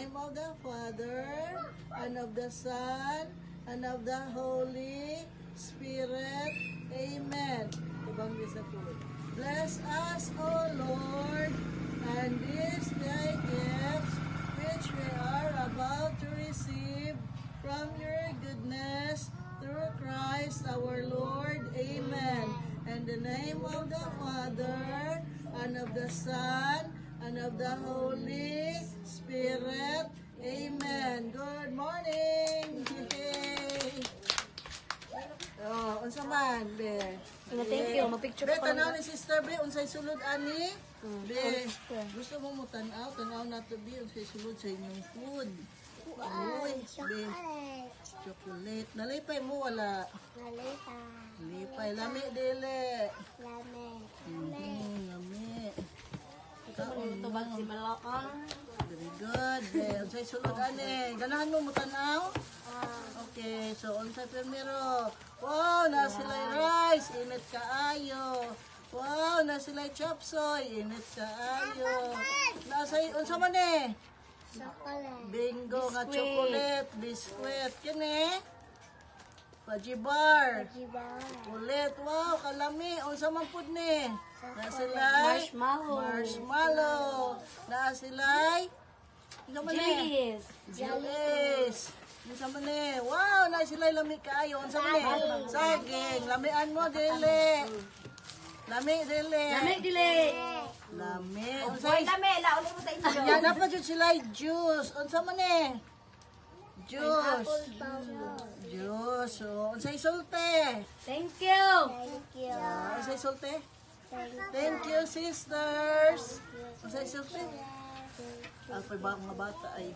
name of the Father, and of the Son, and of the Holy Spirit. Amen. Bless us, O Lord, and these thy gifts, which we are about to receive from your goodness, through Christ our Lord. Amen. In the name of the Father, and of the Son, and of the Holy Spirit. Amen. Good morning. Yay! Oh, unsa man, be? Thank you. Mag-picture Be, ko tanaw lang. ni Sister Be, unsay sulod ani? Be, gusto mo mo tanaw na to be, unsay sulod sa inyong food. Uy, be, chocolate. Nalipay mo, wala? Nalipay. Lami, dili. Lami. Ito ba si Malaang? Very good. Be, unsay sulod ani? Ganahan mo mo tanaw? Okay, so unsay primero? Wow, na sila'y rice, init kaayo. Wow, na sila'y chop suey, init kaayo. Nasa'y, unsa man eh? Bingo nga chocolate, biskwit. Kini? Fudgy bar. Ulit, wow, kalami. Unsa man pud ni? Na sila'y marshmallow. Na sila'y unsa man eh? Jellies. Unsa man eh? Wow, na sila'y lami kaayo. Unsa man eh? Saging. Lamian mo, dili. Lami, dili. Lami. Unsay? Laon mo sa inyo. Yan na pa dyan sila juice. Unsa man eh? Juice. So, unsay sulte? Thank you. Unsay sulte? Thank you, sisters. Unsay sulte? Ako ba mga bata ay